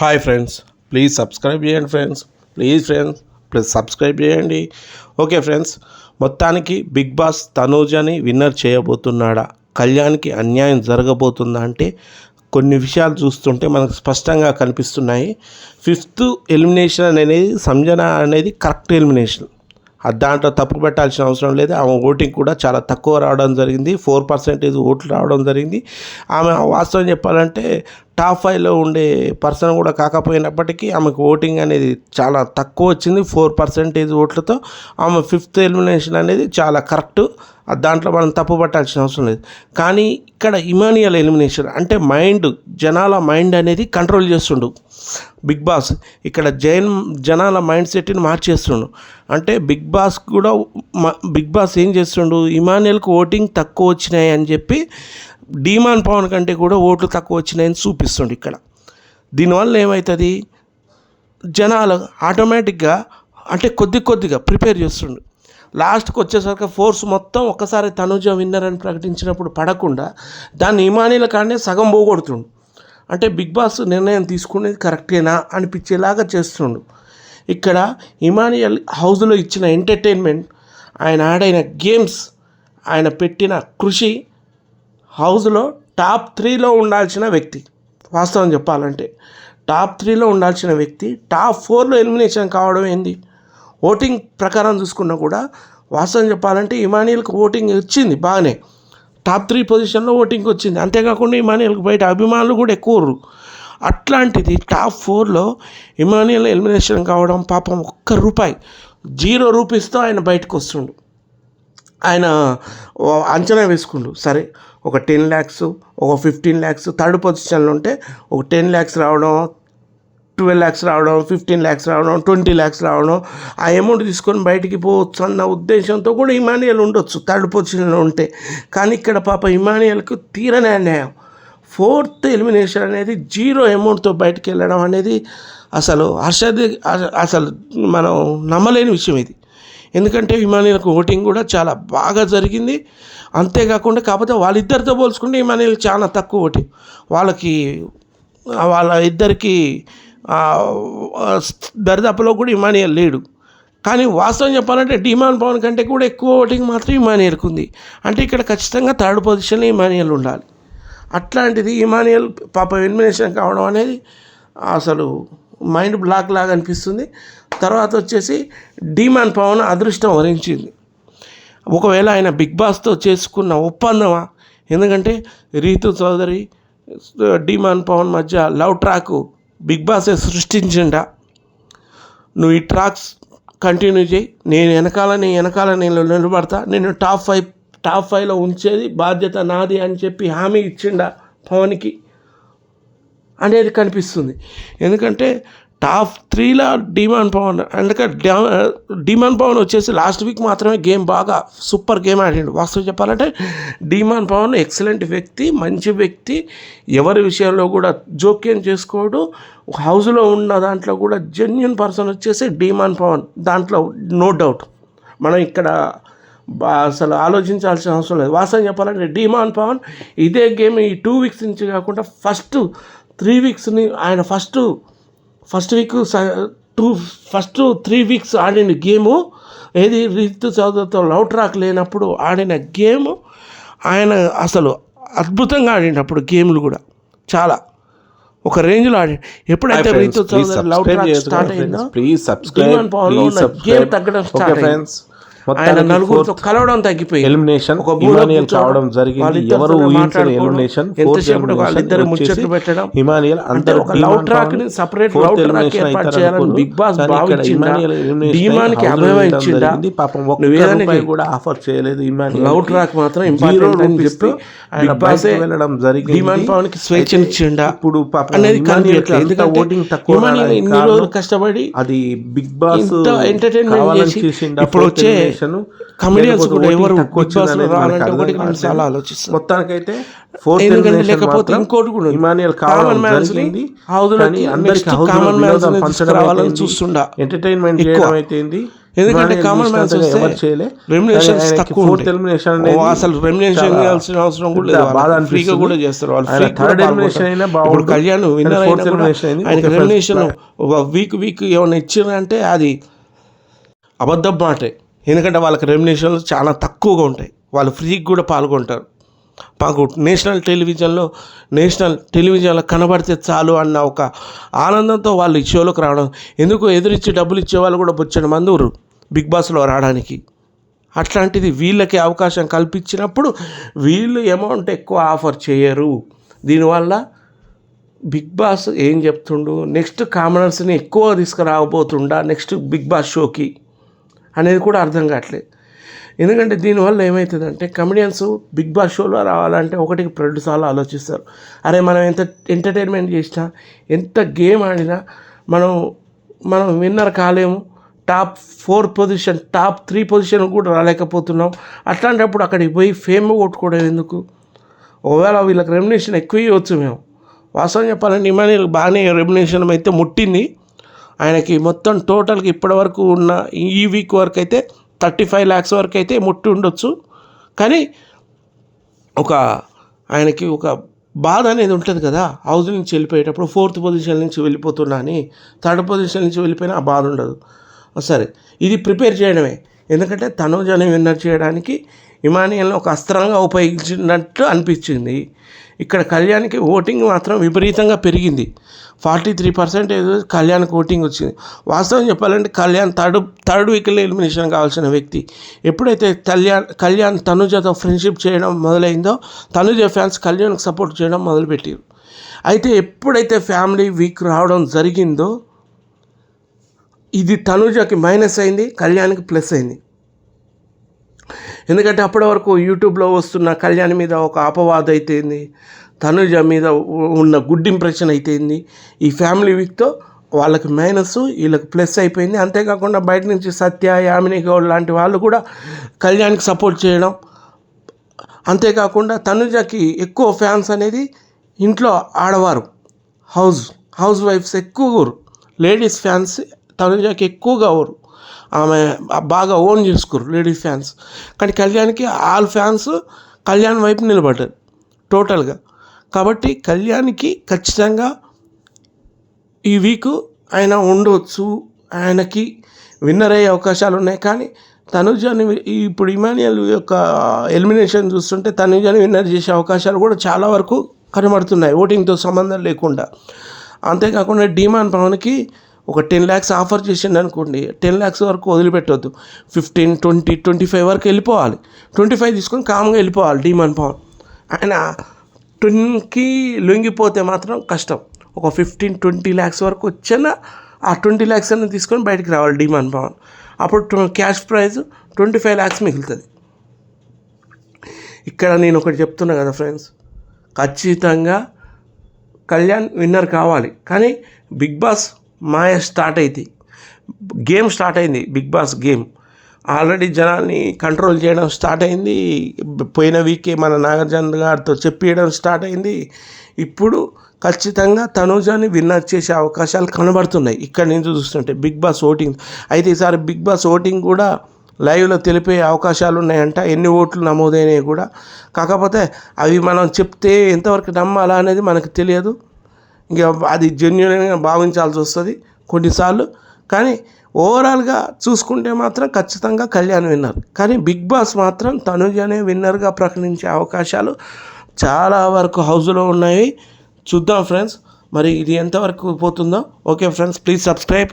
Hi friends, please subscribe చేయండి friends. Please subscribe చేయండి. Okay friends, మొత్తానికి బిగ్ బాస్ తనూజని విన్నర్ చేయబోతున్నాడా, కళ్యాణ్కి అన్యాయం జరగబోతుందా అంటే కొన్ని విషయాలు చూస్తుంటే మనకు స్పష్టంగా కనిపిస్తున్నాయి. ఫిఫ్త్ ఎలిమినేషన్ అనేది సంజన అనేది కరెక్ట్ ఎలిమినేషన్, దాంట్లో తప్పు పెట్టాల్సిన అవసరం లేదు. ఆమె ఓటింగ్ కూడా చాలా తక్కువ రావడం జరిగింది, 4% ఓట్లు రావడం జరిగింది. ఆమె వాస్తవం చెప్పాలంటే టాప్ 5లో ఉండే పర్సన్ కూడా కాకపోయినప్పటికీ ఆమెకు ఓటింగ్ అనేది చాలా తక్కువ వచ్చింది. 4% ఓట్లతో ఆమె ఫిఫ్త్ ఎలిమినేషన్ అనేది చాలా కరెక్ట్, దాంట్లో మనం తప్పు పట్టాల్సిన అవసరం లేదు. కానీ ఇక్కడ ఇమానియల్ ఎలిమినేషన్ అంటే జనాల మైండ్ అనేది కంట్రోల్ చేస్తుండు బిగ్ బాస్. ఇక్కడ జనాల మైండ్ సెట్ని మార్చేస్తుండు. అంటే బిగ్ బాస్ ఏం చేస్తుండు, ఇమానియల్కి ఓటింగ్ తక్కువ వచ్చినాయి అని చెప్పి డీమాన్ పవన్ కంటే కూడా ఓట్లు తక్కువ వచ్చినాయని చూపిస్తుండు ఇక్కడ. దీనివల్ల ఏమవుతుంది, జనాలు ఆటోమేటిక్గా అంటే కొద్దిగా ప్రిపేర్ చేస్తుండు. లాస్ట్కి వచ్చేసరికి ఫోర్స్ మొత్తం ఒక్కసారి తనుజ విన్నర్ అని ప్రకటించినప్పుడు పడకుండా దాన్ని ఇమానియల్ కాడనే సగం పోగొడుతుండు. అంటే బిగ్ బాస్ నిర్ణయం తీసుకునేది కరెక్టేనా అనిపించేలాగా చేస్తుండు. ఇక్కడ ఇమానియల్ హౌస్లో ఇచ్చిన ఎంటర్టైన్మెంట్, ఆయన ఆడిన గేమ్స్, ఆయన పెట్టిన కృషి హౌస్లో టాప్ 3లో ఉండాల్సిన వ్యక్తి. వాస్తవం చెప్పాలంటే టాప్ 3లో ఉండాల్సిన వ్యక్తి టాప్ 4లో ఎలిమినేషన్ కావడం ఏంది. ఓటింగ్ ప్రకారం చూసుకున్నా కూడా వాస్తవం చెప్పాలంటే ఇమానియల్కి ఓటింగ్ వచ్చింది బాగానే, టాప్ 3 పొజిషన్లో ఓటింగ్ వచ్చింది. అంతేకాకుండా ఇమానియల్కి బయట అభిమానులు కూడా ఎక్కువ. అట్లాంటిది టాప్ 4లో ఇమానియల్ ఎలిమినేషన్ కావడం, పాపం ₹1 0 ఆయన బయటకు వస్తుండు. ఆయన అంచనా వేసుకుండు, సరే ఒక 10 lakhs, ఒక 15 lakhs, థర్డ్ పొజిషన్లో ఉంటే ఒక 10 lakhs రావడం, 12 lakhs రావడం, 15 lakhs రావడం, 20 lakhs రావడం, ఆ అమౌంట్ తీసుకొని బయటికి పోవచ్చు అన్న ఉద్దేశంతో కూడా ఇమానియల్ ఉండొచ్చు థర్డ్ పొజిషన్లో ఉంటే. కానీ ఇక్కడ పాప ఇమానియల్కు తీరనే అన్యాయం. 4th ఎలిమినేషన్ అనేది 0 అమౌంట్తో బయటికి వెళ్ళడం అనేది అసలు అసలు మనం నమ్మలేని విషయం ఇది. ఎందుకంటే ఇమానియల్కి ఓటింగ్ కూడా చాలా బాగా జరిగింది. అంతేకాకుండా కాకపోతే వాళ్ళిద్దరితో పోల్చుకుంటే ఇమానియల్ చాలా తక్కువ ఓటింగ్, వాళ్ళ ఇద్దరికి దరిదాపులో కూడా ఇమానియల్ లేడు. కానీ వాస్తవం చెప్పాలంటే డీమాన్ పవన్ కంటే కూడా ఎక్కువ ఓటింగ్ మాత్రం ఇమానియల్కి ఉంది. అంటే ఇక్కడ ఖచ్చితంగా థర్డ్ పొజిషన్లో ఇమానియల్ ఉండాలి. అట్లాంటిది ఇమానియల్ పాప ఎలిమినేషన్ కావడం అనేది అసలు మైండ్ బ్లాక్ లాగా అనిపిస్తుంది. తర్వాత వచ్చేసి డీమాన్ పవన్ అదృష్టం వరించింది. ఒకవేళ ఆయన బిగ్ బాస్తో చేసుకున్న ఒప్పందమా, ఎందుకంటే రీతు చౌదరి డీమాన్ పవన్ మధ్య లవ్ ట్రాక్ బిగ్ బాసే సృష్టించిండా, నువ్వు ఈ ట్రాక్స్ కంటిన్యూ చేయి, నేను వెనకాల నేను నిలబడతా, నేను టాప్ 5లో ఉంచేది బాధ్యత నాది అని చెప్పి హామీ ఇచ్చిండా పవన్కి అనేది కనిపిస్తుంది. ఎందుకంటే టాప్ 3లో డీమాన్ పవన్, ఎందుకంటే డీమాన్ పవన్ వచ్చేసి లాస్ట్ వీక్ మాత్రమే గేమ్ బాగా సూపర్ గేమ్ ఆడిండు. వాస్తవం చెప్పాలంటే డీమాన్ పవన్ ఎక్సలెంట్ వ్యక్తి, మంచి వ్యక్తి, ఎవరి విషయంలో కూడా జోక్యం చేసుకోడు. హౌస్లో ఉన్న దాంట్లో కూడా జెన్యూన్ పర్సన్ వచ్చేసి డీమాన్ పవన్, దాంట్లో నో డౌట్. మనం ఇక్కడ అసలు ఆలోచించాల్సిన అవసరం లేదు. వాస్తవం చెప్పాలంటే డీమాన్ పవన్ ఇదే గేమ్ ఈ 2 weeks నుంచి కాకుండా ఫస్ట్ 3 weeksని ఆయన ఫస్ట్ 3 weeks ఆడిన గేము ఏది, రీతు చౌదరితో లవ్ ట్రాక్ లేనప్పుడు ఆడిన గేము ఆయన అసలు అద్భుతంగా ఆడినప్పుడు గేమ్లు కూడా చాలా ఒక రేంజ్లో ఆడి. ఎప్పుడైతే Rithu Chowdary love track start అయిందో డీమాన్ పవన్లో ఉన్న గేమ్ తగ్గడం స్టార్ట్ అయింది. ఆయన నలుగురితో కలవడం తగ్గిపోయింది, ఎలిమినేషన్ ఇమానియల్ కావడం జరిగింది. ఎవరు ఊహించిన ఎలిమినేషన్, ఎంతసేపు వాళ్ళిద్దరు ముచ్చట్లు పెట్టడం, ఇమానియల్ అంటే ఒక లవ్ ట్రాక్ ని సెపరేట్ లవ్ ట్రాక్ ఏర్పాటు చేయాలని బిగ్ బాస్ భావించిందా, డీమాన్కి అభయం ఇచ్చిందా, ₹1 కూడా ఆఫర్ చేయలేదు. ఇమానియల్ లవ్ ట్రాక్ మాత్రం ఇంపార్టెంట్ అని చెప్పి ఆయన బయటకు వెళ్ళడం జరిగింది. డీమాన్ పవన్ కి స్వేచ్ఛనిచ్చిండా ఇప్పుడు అనేది కనిపించట్లేదు. ఎందుకంటే ఓటింగ్ తక్కువ ఇమానియల్ ఇన్ని రోజులు కష్టపడి అది బిగ్ బాస్ ఎంటర్టైన్మెంట్ చేసి ఇప్పుడు వచ్చే కమెడియన్స్ కూడా ఎవరు చాలా ఆలోచిస్తారు. మొత్తానికైతే లేకపోతే ఇంకోటి కూడా ఇమానియల్ కామన్ మ్యాన్స్ చూస్తుండా ఎంటర్టైన్మెంట్ చేయడం అయితే ఎందుకంటే కామన్ మ్యాన్స్ రెమ్యునరేషన్స్ తక్కువ ఉంటాయి. అసలు రెమ్యునరేషన్ చేయాల్సిన అవసరం కూడా లేదు, ఫ్రీగా కూడా చేస్తారు వాళ్ళు. ఇప్పుడు కళ్యాణ్ విన్నర్ అయినా కూడా ఆయనకి రెమ్యునరేషన్ వీక్ ఏమైనా ఇచ్చారంటే అది అబద్ధం మాటే. ఎందుకంటే వాళ్ళకి రెమ్యునరేషన్లు చాలా తక్కువగా ఉంటాయి, వాళ్ళు ఫ్రీకి కూడా పాల్గొంటారు. మాకు నేషనల్ టెలివిజన్లో కనబడితే చాలు అన్న ఒక ఆనందంతో వాళ్ళు ఈ షోలోకి రావడం. ఎందుకు ఎదురిచ్చి డబ్బులు ఇచ్చేవాళ్ళు కూడా బొచ్చని మంది బిగ్ బాస్లో రావడానికి. అట్లాంటిది వీళ్ళకి అవకాశం కల్పించినప్పుడు వీళ్ళు అమౌంట్ ఎక్కువ ఆఫర్ చేయరు. దీనివల్ల బిగ్ బాస్ ఏం చెప్తుండు, నెక్స్ట్ కామనర్స్ని ఎక్కువ తీసుకురాబోతుండా నెక్స్ట్ బిగ్ బాస్ షోకి అనేది కూడా అర్థం కావట్లేదు. ఎందుకంటే దీనివల్ల ఏమవుతుందంటే కమెడియన్స్ బిగ్ బాస్ షోలో రావాలంటే ఒకటికి 2 సార్లు ఆలోచిస్తారు. అరే మనం ఎంత ఎంటర్టైన్మెంట్ చేసినా, ఎంత గేమ్ ఆడినా మనం విన్నర్ కాలేము, టాప్ 4 పొజిషన్, టాప్ 3 పొజిషన్ కూడా రాలేకపోతున్నాం. అట్లాంటప్పుడు అక్కడికి పోయి ఫేమ్ కొట్టుకోవడం ఎందుకు? ఒకవేళ వీళ్ళకి రెమ్యునరేషన్ ఎక్కువ ఇవ్వచ్చు. మేము వాస్తవం చెప్పాలంటే ఇమాన్యుయల్ బాగానే రెమ్యునరేషన్ అయితే ముట్టింది. ఆయనకి మొత్తం టోటల్కి ఇప్పటివరకు ఉన్న ఈ వీక్ వరకు అయితే 35 lakhs వరకు అయితే ముట్టి ఉండొచ్చు. కానీ ఆయనకి ఒక బాధ అనేది ఉంటుంది కదా, హౌస్ నుంచి వెళ్ళిపోయేటప్పుడు 4th పొజిషన్ నుంచి వెళ్ళిపోతున్నా అని, 3rd పొజిషన్ నుంచి వెళ్ళిపోయినా ఆ బాధ ఉండదు. సరే, ఇది ప్రిపేర్ చేయడమే. ఎందుకంటే తనూజని విన్నర్ చేయడానికి ఇమాన్యుయల్ని ఒక అస్త్రంగా ఉపయోగించినట్టు అనిపించింది. ఇక్కడ కళ్యాణ్కి ఓటింగ్ మాత్రం విపరీతంగా పెరిగింది. 43% కళ్యాణ్కి ఓటింగ్ వచ్చింది. వాస్తవం చెప్పాలంటే కళ్యాణ్ థర్డ్ వీక్లో ఎలిమినేషన్ కావాల్సిన వ్యక్తి. ఎప్పుడైతే కళ్యాణ్ తనుజతో ఫ్రెండ్షిప్ చేయడం మొదలైందో తనుజ ఫ్యాన్స్ కళ్యాణ్కి సపోర్ట్ చేయడం మొదలుపెట్టారు. అయితే ఎప్పుడైతే ఫ్యామిలీ వీక్ రావడం జరిగిందో ఇది తనుజకి మైనస్ అయింది, కళ్యాణ్కి ప్లస్ అయింది. ఎందుకంటే అప్పటి వరకు యూట్యూబ్లో వస్తున్న కళ్యాణ్ మీద ఒక అపవాదం అయితేంది, తనుజ మీద ఉన్న గుడ్ ఇంప్రెషన్ అయితేంది, ఈ ఫ్యామిలీ వీక్తో వాళ్ళకి మైనస్, వీళ్ళకి ప్లస్ అయిపోయింది. అంతేకాకుండా బయట నుంచి సత్య, యామిని గౌడ్ లాంటి వాళ్ళు కూడా కళ్యాణ్కి సపోర్ట్ చేయడం. అంతేకాకుండా తనుజకి ఎక్కువ ఫ్యాన్స్ అనేది ఇంట్లో ఆడవారు, హౌస్ వైఫ్స్ ఎక్కువ, లేడీస్ ఫ్యాన్స్ తనుజకి ఎక్కువగా ఆమె బాగా ఓన్ చేసుకోరు లేడీస్ ఫ్యాన్స్. కానీ కళ్యాణ్కి ఆల్ ఫ్యాన్స్ కళ్యాణ్ వైపు నిలబడ్డారు టోటల్గా. కాబట్టి కళ్యాణ్కి ఖచ్చితంగా ఈ వీక్ ఆయన ఉండవచ్చు, ఆయనకి విన్నర్ అయ్యే అవకాశాలు ఉన్నాయి. కానీ తనుజని ఇప్పుడు ఇమాన్యుయల్ యొక్క ఎలిమినేషన్ చూస్తుంటే తనుజని విన్నర్ చేసే అవకాశాలు కూడా చాలా వరకు కనబడుతున్నాయి, ఓటింగ్తో సంబంధం లేకుండా. అంతేకాకుండా డీమాన్ పవన్కి ఒక 10 lakhs ఆఫర్ చేసిండు అనుకోండి, 10 lakhs వరకు వదిలిపెట్టొద్దు, 15, 20, 25 వరకు వెళ్ళిపోవాలి. 25 తీసుకొని కామ్గా వెళ్ళిపోవాలి డీమాన్ పవన్. ఆయన 10కి లొంగిపోతే మాత్రం కష్టం. ఒక 15-20 lakhs వరకు వచ్చినా ఆ 20 lakhs అన్ని తీసుకొని బయటికి రావాలి డీమాన్ పవన్. అప్పుడు క్యాష్ ప్రైజ్ 25 lakhs మిగులుతుంది. ఇక్కడ నేను ఒకటి చెప్తున్నా కదా ఫ్రెండ్స్, ఖచ్చితంగా కళ్యాణ్ విన్నర్ కావాలి. కానీ బిగ్ బాస్ మాయ స్టార్ట్ అయింది, గేమ్ స్టార్ట్ అయింది. బిగ్ బాస్ గేమ్ ఆల్రెడీ జనాల్ని కంట్రోల్ చేయడం స్టార్ట్ అయింది. పోయిన వీకే మన నాగార్జున గారితో చెప్పేయడం స్టార్ట్ అయింది. ఇప్పుడు ఖచ్చితంగా తనూజని విన్నర్ చేసే అవకాశాలు కనబడుతున్నాయి ఇక్కడ నుంచి చూస్తుంటే బిగ్ బాస్ ఓటింగ్. అయితే ఈసారి బిగ్ బాస్ ఓటింగ్ కూడా లైవ్లో తెలిపే అవకాశాలు ఉన్నాయంట, ఎన్ని ఓట్లు నమోదైనవి కూడా. కాకపోతే అవి మనం చెప్తే ఎంతవరకు నమ్మాలా అనేది మనకు తెలియదు. ఇంకా అది జెన్యూన్గా భావించాల్సి వస్తుంది కొన్నిసార్లు. కానీ ఓవరాల్గా చూసుకుంటే మాత్రం ఖచ్చితంగా కళ్యాణ్ విన్నర్. కానీ బిగ్ బాస్ మాత్రం తనుజనే విన్నర్గా ప్రకటించే అవకాశాలు చాలా వరకు హౌస్లో ఉన్నాయి. చూద్దాం ఫ్రెండ్స్, మరి ఇది ఎంతవరకు పోతుందో. Okay friends, please subscribe.